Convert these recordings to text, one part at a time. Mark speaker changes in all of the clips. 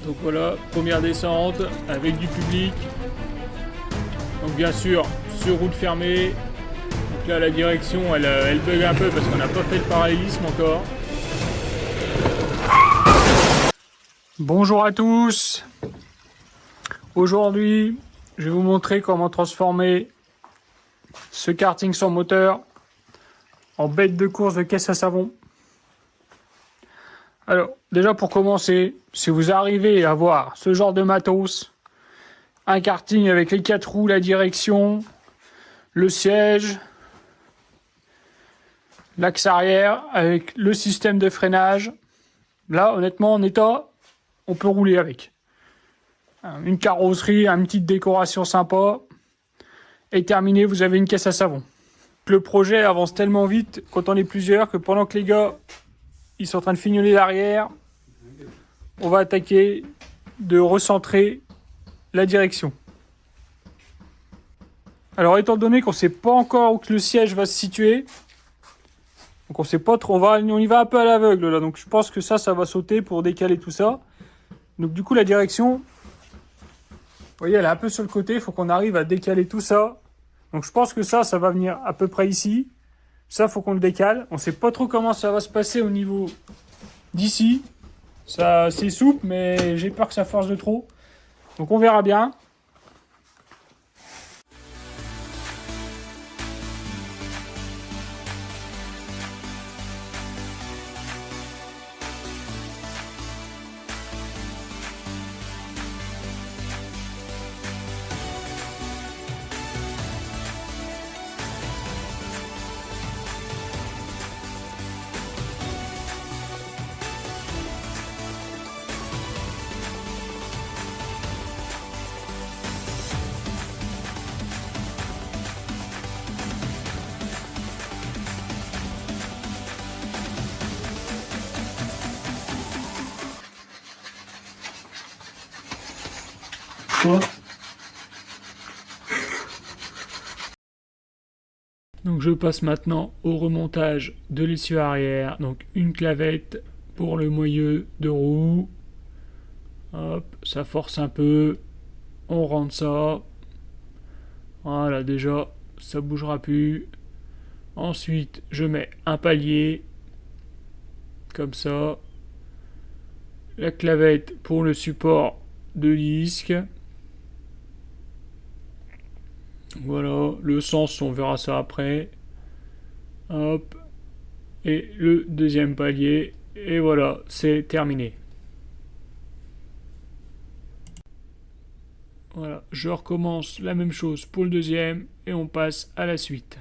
Speaker 1: Donc voilà, première descente avec du public. Donc bien sûr, sur route fermée. Donc là la direction elle bug un peu parce qu'on n'a pas fait le parallélisme encore. Bonjour à tous. Aujourd'hui, je vais vous montrer comment transformer ce karting sans moteur en bête de course de caisse à savon. Alors, déjà pour commencer, si vous arrivez à avoir ce genre de matos, un karting avec les 4 roues, la direction, le siège, l'axe arrière avec le système de freinage, là honnêtement en état, on peut rouler avec. Une carrosserie, une petite décoration sympa, et terminé, vous avez une caisse à savon. Le projet avance tellement vite quand on est plusieurs que pendant que les gars ils sont en train de fignoler l'arrière, on va attaquer de recentrer la direction. Alors étant donné qu'on ne sait pas encore où que le siège va se situer, donc on sait pas trop, on y va un peu à l'aveugle là, donc je pense que ça va sauter pour décaler tout ça. Donc du coup la direction, vous voyez elle est un peu sur le côté, il faut qu'on arrive à décaler tout ça. Donc je pense que ça va venir à peu près ici. Ça faut qu'on le décale. On sait pas trop comment ça va se passer au niveau d'ici. Ça c'est souple mais j'ai peur que ça force de trop. Donc on verra bien. Donc je passe maintenant au remontage de l'essieu arrière. Donc une clavette pour le moyeu de roue. Hop, ça force un peu. On rentre ça. Voilà, déjà, ça bougera plus. Ensuite, je mets un palier. Comme ça. La clavette pour le support de disque. Voilà, le sens, on verra ça après. Hop. Et le deuxième palier. Et voilà, c'est terminé. Voilà, je recommence la même chose pour le deuxième et on passe à la suite.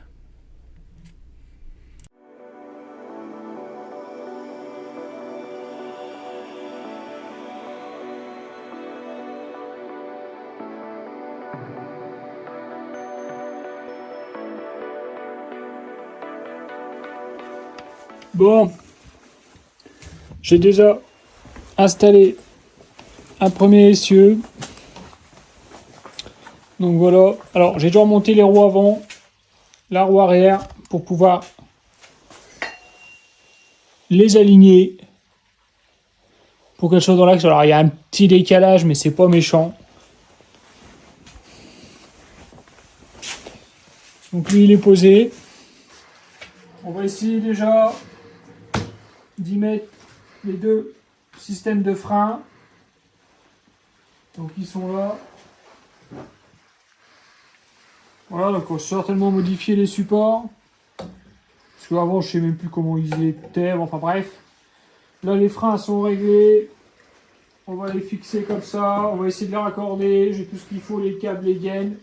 Speaker 1: Bon, j'ai déjà installé un premier essieu. Donc voilà, alors j'ai déjà remonté les roues avant, la roue arrière pour pouvoir les aligner pour qu'elles soient dans l'axe. Alors il y a un petit décalage mais c'est pas méchant. Donc lui il est posé. On va essayer déjà d'y mettre les deux systèmes de frein. Donc ils sont là. Voilà, donc on va certainement modifier les supports. Parce qu'avant je sais même plus comment ils étaient, enfin bref. Là les freins sont réglés. On va les fixer comme ça. On va essayer de les raccorder. J'ai tout ce qu'il faut, les câbles, les gaines.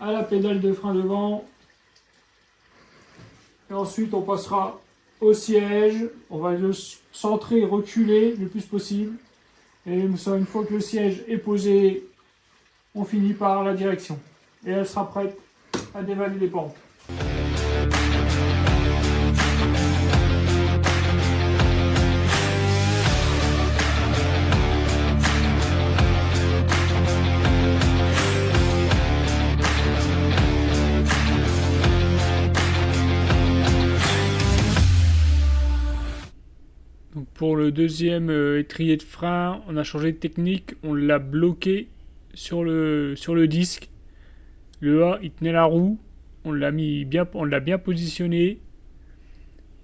Speaker 1: À la pédale de frein devant. Et ensuite on passera au siège. On va le centrer et reculer le plus possible. Et une fois que le siège est posé, on finit par la direction. Et elle sera prête à dévaler les pentes. pour le deuxième étrier de frein, on a changé de technique, on l'a bloqué sur le disque. Le A, il tenait la roue, on l'a bien positionné.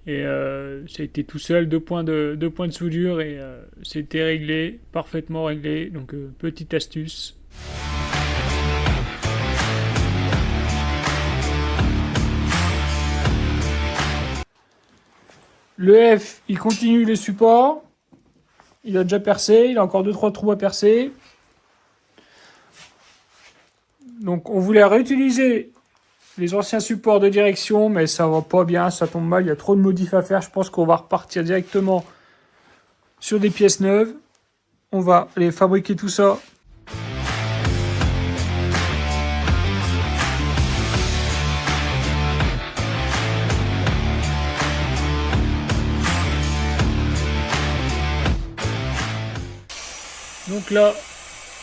Speaker 1: Et ça a été tout seul, deux points de soudure et c'était réglé, parfaitement réglé. Donc petite astuce. Le F, il continue les supports. Il a déjà percé, il a encore 2-3 trous à percer. Donc on voulait réutiliser les anciens supports de direction, mais ça va pas bien, ça tombe mal, il y a trop de modifs à faire. Je pense qu'on va repartir directement sur des pièces neuves. On va aller fabriquer tout ça. Donc là,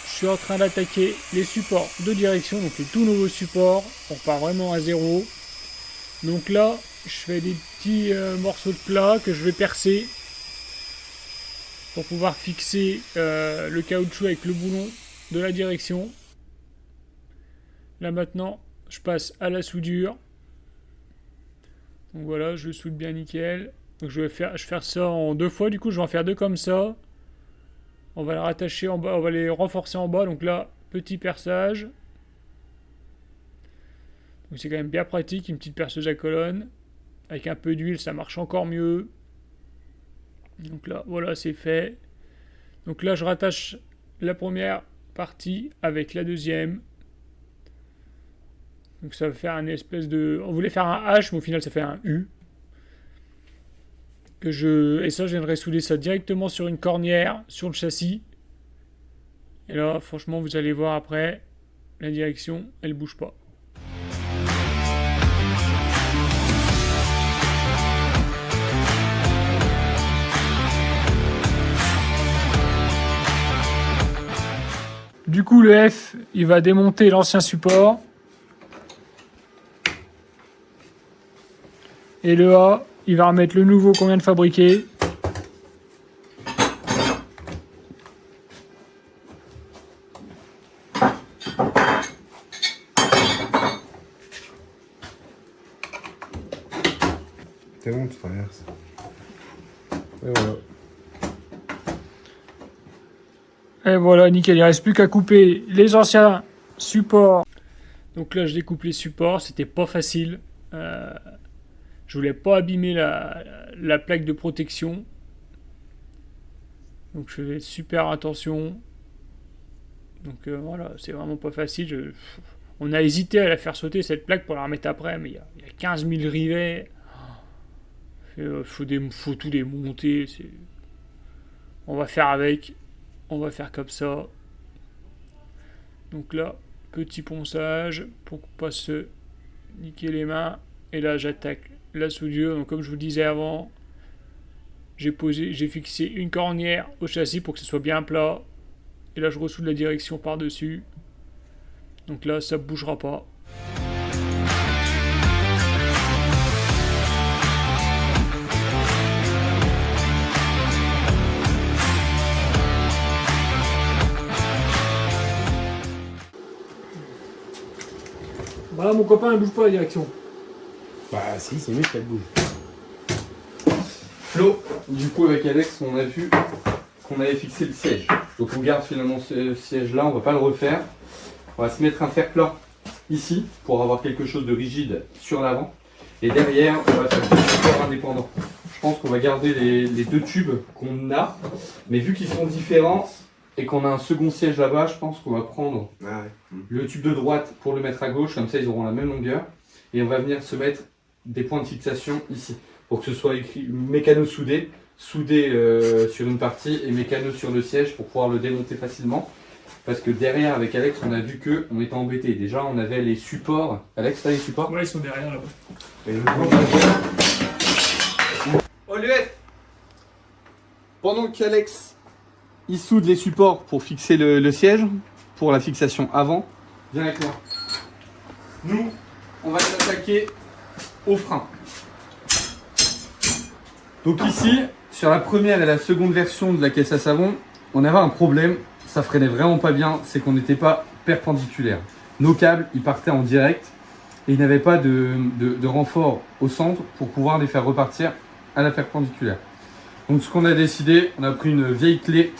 Speaker 1: je suis en train d'attaquer les supports de direction, donc les tout nouveaux supports. On part vraiment à zéro. Donc là, je fais des petits morceaux de plat que je vais percer pour pouvoir fixer le caoutchouc avec le boulon de la direction. Là maintenant, je passe à la soudure. Donc voilà, je soude bien nickel. Donc je vais faire ça en 2 fois, du coup je vais en faire 2 comme ça. On va les rattacher en bas, on va les renforcer en bas. Donc là, petit perçage. Donc c'est quand même bien pratique, une petite perceuse à colonne. Avec un peu d'huile, ça marche encore mieux. Donc là, voilà, c'est fait. Donc là, je rattache la première partie avec la deuxième. Donc ça va faire une espèce de... On voulait faire un H, mais au final, ça fait un U. Et ça, je viendrai souder ça directement sur une cornière, sur le châssis. Et là, franchement, vous allez voir après, la direction, elle bouge pas. Du coup, le F, il va démonter l'ancien support. Et le A, il va remettre le nouveau qu'on vient de fabriquer.
Speaker 2: C'est bon, tu traverses. Et voilà.
Speaker 1: Et voilà, nickel, il ne reste plus qu'à couper les anciens supports. Donc là, je découpe les supports, c'était pas facile. Je voulais pas abîmer la plaque de protection. Donc je fais super attention. Donc voilà, c'est vraiment pas facile. On a hésité à la faire sauter cette plaque pour la remettre après, mais il y a 15 000 rivets. Faut tout démonter. On va faire avec. On va faire comme ça. Donc là, petit ponçage pour pas se niquer les mains. Et là, j'attaque la soudure. Donc comme je vous disais avant, j'ai fixé une cornière au châssis pour que ce soit bien plat. Et là, je ressoude la direction par-dessus. Donc là, ça ne bougera pas. Voilà, mon copain, ne bouge pas la direction.
Speaker 2: Bah si, c'est mieux qu'elle bouge. Flo, du coup avec Alex, on a vu qu'on avait fixé le siège. Donc on garde finalement ce siège-là, on va pas le refaire. On va se mettre un fer plat ici pour avoir quelque chose de rigide sur l'avant. Et derrière, on va faire deux supports indépendants. Je pense qu'on va garder les 2 tubes qu'on a, mais vu qu'ils sont différents et qu'on a un second siège là-bas, je pense qu'on va prendre le tube de droite pour le mettre à gauche, comme ça ils auront la même longueur. Et on va venir se mettre des points de fixation ici, pour que ce soit écrit mécano soudé sur une partie et mécano sur le siège pour pouvoir le démonter facilement. Parce que derrière, avec Alex, on a vu qu'on était embêté. Déjà, on avait les supports. Alex, t'as les supports?
Speaker 1: Ouais, ils sont derrière là-bas.
Speaker 2: Et le oh, l'UF. Pendant qu'Alex il soude les supports pour fixer le siège, pour la fixation avant, viens avec moi. Nous, on va s'attaquer au frein. Donc ici, sur la première et la seconde version de la caisse à savon, on avait un problème, ça freinait vraiment pas bien, c'est qu'on n'était pas perpendiculaire. Nos câbles, ils partaient en direct et il n'y avait pas de renfort au centre pour pouvoir les faire repartir à la perpendiculaire. Donc ce qu'on a décidé, on a pris une vieille clé,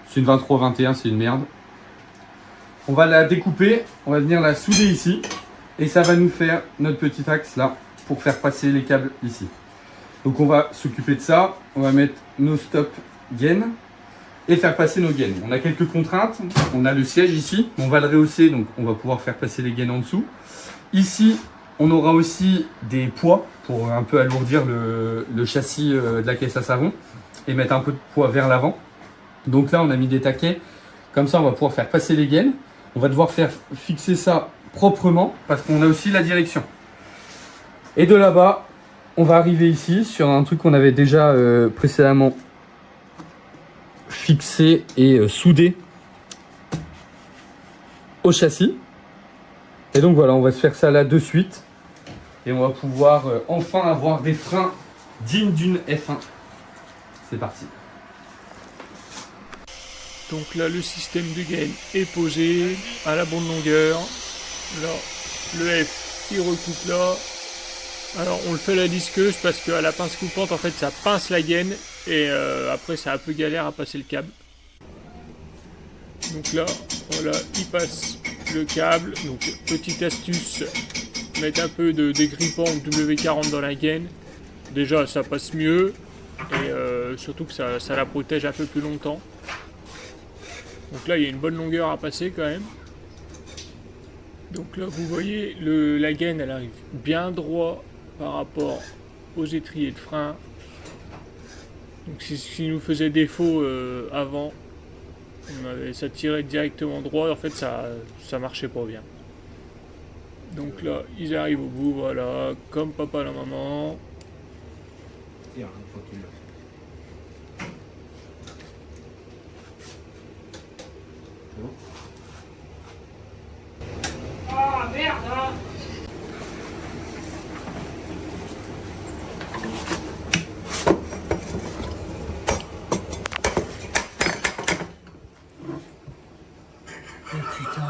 Speaker 2: c'est une 23-21, c'est une merde. On va la découper, on va venir la souder ici et ça va nous faire notre petit axe là pour faire passer les câbles ici. Donc on va s'occuper de ça, on va mettre nos stop gaines et faire passer nos gaines. On a quelques contraintes, on a le siège ici, on va le rehausser donc on va pouvoir faire passer les gaines en dessous. Ici on aura aussi des poids pour un peu alourdir le châssis de la caisse à savon et mettre un peu de poids vers l'avant. Donc là on a mis des taquets, comme ça on va pouvoir faire passer les gaines. On va devoir faire fixer ça proprement parce qu'on a aussi la direction. Et de là-bas, on va arriver ici sur un truc qu'on avait déjà précédemment fixé et soudé au châssis. Et donc voilà, on va se faire ça là de suite. Et on va pouvoir enfin avoir des freins dignes d'une F1. C'est parti.
Speaker 1: Donc là, le système de gaine est posé à la bonne longueur. Là, le F, il recoupe là. Alors, on le fait à la disqueuse parce qu'à la pince coupante, en fait, ça pince la gaine. Et après, c'est un peu galère à passer le câble. Donc là, voilà, il passe le câble. Donc, petite astuce, mettre un peu de dégrippant W40 dans la gaine. Déjà, ça passe mieux. Et surtout que ça la protège un peu plus longtemps. Donc là, il y a une bonne longueur à passer quand même. Donc là, vous voyez, la gaine, elle arrive bien droit par rapport aux étriers de frein. Donc c'est ce qui nous faisait défaut avant. Ça tirait directement droit. En fait, ça marchait pas bien. Donc là, ils arrivent au bout, voilà, comme papa la maman.
Speaker 3: Ah merde hein.
Speaker 1: Oh putain.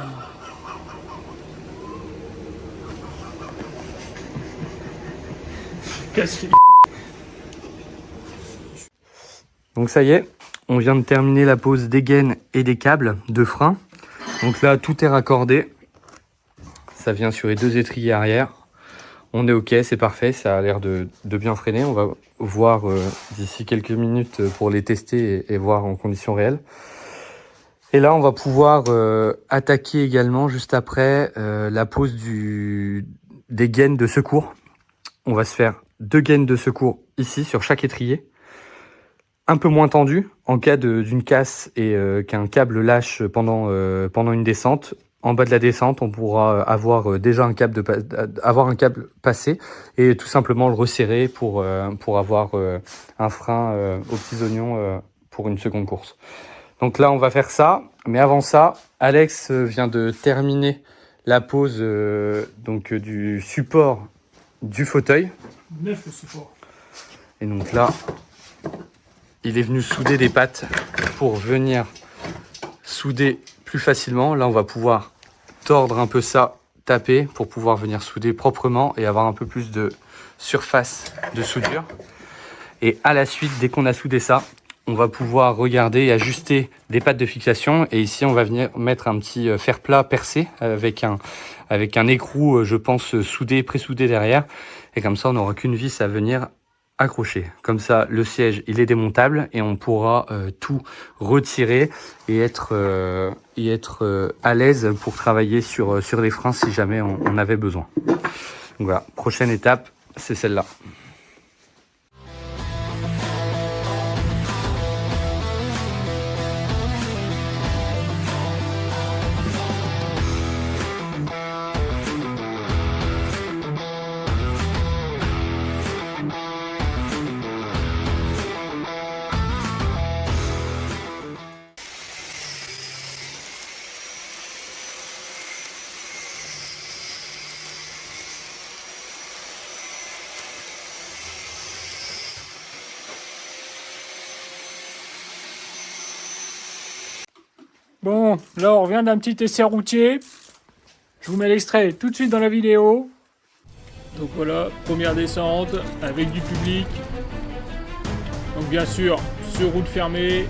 Speaker 1: Casse les...
Speaker 2: Donc ça y est, on vient de terminer la pose des gaines et des câbles de frein. Donc là, tout est raccordé. Ça vient sur les deux étriers arrière. On est OK, c'est parfait, ça a l'air de bien freiner. On va voir d'ici quelques minutes pour les tester et voir en conditions réelles. Et là, on va pouvoir attaquer également juste après la pose des gaines de secours. On va se faire 2 gaines de secours ici sur chaque étrier. Un peu moins tendu en cas d'une casse et qu'un câble lâche pendant une descente. En bas de la descente, on pourra avoir déjà un câble passé et tout simplement le resserrer pour avoir un frein aux petits oignons pour une seconde course. Donc là, on va faire ça. Mais avant ça, Alex vient de terminer la pose du support du fauteuil.
Speaker 1: Neuf le support.
Speaker 2: Et donc là, il est venu souder des pattes pour venir souder plus facilement. Là, on va pouvoir tordre un peu ça, taper pour pouvoir venir souder proprement et avoir un peu plus de surface de soudure. Et à la suite, dès qu'on a soudé ça, on va pouvoir regarder et ajuster des pattes de fixation. Et ici, on va venir mettre un petit fer plat percé avec un écrou, je pense, soudé, pré-soudé derrière. Et comme ça, on n'aura qu'une vis à venir accroché. Comme ça, le siège, il est démontable et on pourra tout retirer et être à l'aise pour travailler sur les freins si jamais on avait besoin. Donc voilà, prochaine étape, c'est celle-là.
Speaker 1: Bon, là on revient d'un petit essai routier. Je vous mets l'extrait tout de suite dans la vidéo. Donc voilà, première descente avec du public. Donc bien sûr, sur route fermée.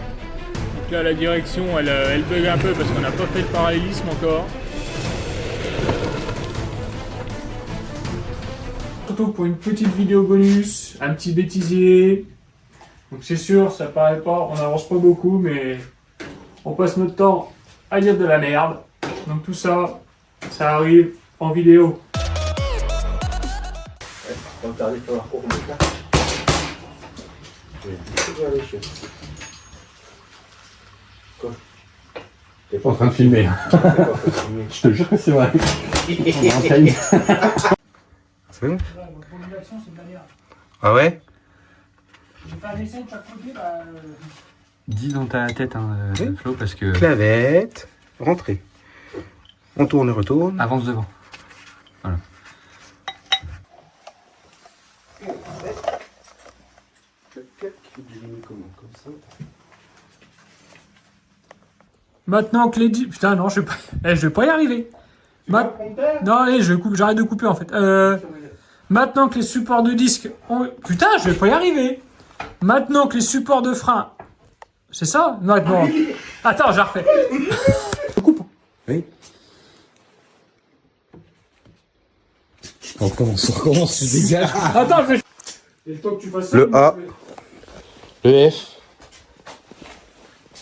Speaker 1: Donc là la direction elle bug un peu parce qu'on n'a pas fait le parallélisme encore. Surtout pour une petite vidéo bonus, un petit bêtisier. Donc c'est sûr, ça paraît pas, on n'avance pas beaucoup, mais on passe notre temps à dire de la merde. Donc tout ça, ça arrive en vidéo.
Speaker 4: Quand t'arrives sur la cour comme ça, tu vas aller chez quoi? T'es pas
Speaker 2: En train de filmer. Je te jure que c'est vrai.
Speaker 4: C'est bon? Ah ouais?
Speaker 1: J'ai fait un essai de chaque côté,
Speaker 2: Dis dans ta tête, hein,
Speaker 4: Oui.
Speaker 2: Flo, parce que...
Speaker 4: Clavette, rentrée. On tourne et retourne.
Speaker 2: Avance devant.
Speaker 1: Maintenant que les... Putain non, je vais pas y arriver. Non, allez, j'arrête de couper en fait. Maintenant que les supports de disque ont... Putain, je vais pas y arriver. Maintenant que les supports de frein... C'est ça? Maintenant. Attends, je la refais. Je coupe.
Speaker 4: Oui. On recommence, tu dégages.
Speaker 1: Attends, je vais... Et le temps que tu fasses ça...
Speaker 4: Le A. Le F.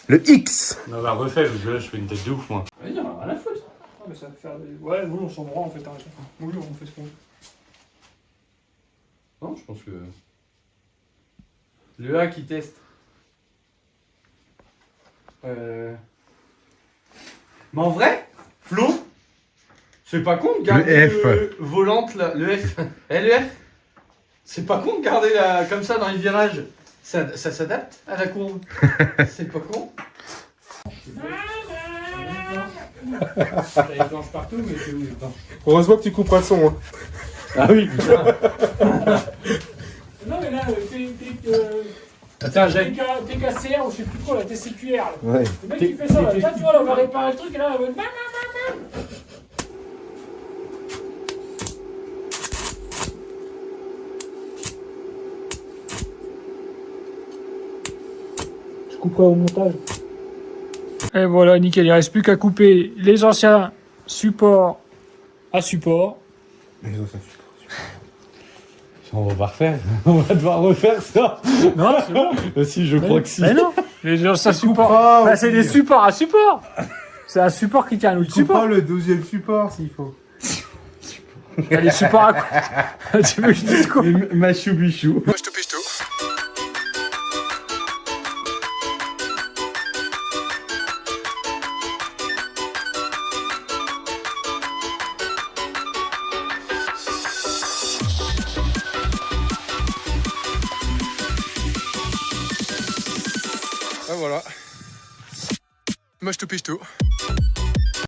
Speaker 4: Le X.
Speaker 2: Non, bah refais, parce que là, je fais une tête de ouf, moi.
Speaker 1: Vas-y, on a rien à foutre. Ah, mais ça va faire des... Ouais, oui, on s'en droit, en fait, t'as raison. Oui, on fait ce qu'on veut.
Speaker 2: Non, je pense que... Le A qui teste. Mais en vrai, Flo, c'est pas con de garder
Speaker 4: Le F.
Speaker 2: volante là, le F. Eh, le F, c'est pas con de garder la, comme ça dans les virages. Ça s'adapte à la courbe. C'est pas con.
Speaker 1: Ça y planche partout, mais c'est où les planches?
Speaker 4: Heureusement que tu couperas le son. Hein.
Speaker 2: Ah oui, putain.
Speaker 1: Non, mais là,
Speaker 2: Attends, j'ai...
Speaker 1: TKCR ou je sais plus quoi, la TCQR. Là.
Speaker 4: Ouais.
Speaker 1: Le mec qui fait ça, là, tu vois, là, on va réparer le truc et là, on va... Je couperai au montage. Et voilà, nickel, il reste plus qu'à couper les anciens supports à support.
Speaker 2: On va pas refaire. On va devoir refaire ça.
Speaker 1: Non, c'est bon.
Speaker 2: Si, je crois que si.
Speaker 1: Mais non, les anciens supports.
Speaker 4: couperas
Speaker 1: Bah,
Speaker 4: aussi.
Speaker 1: c'est des supports à support. C'est un support qui tient un autre support.
Speaker 4: le 12e support s'il faut.
Speaker 1: Il y a les supports à quoi? Tu veux que je dise quoi?
Speaker 2: Machou bichou.
Speaker 4: Ah voilà. Moche tout piche tout.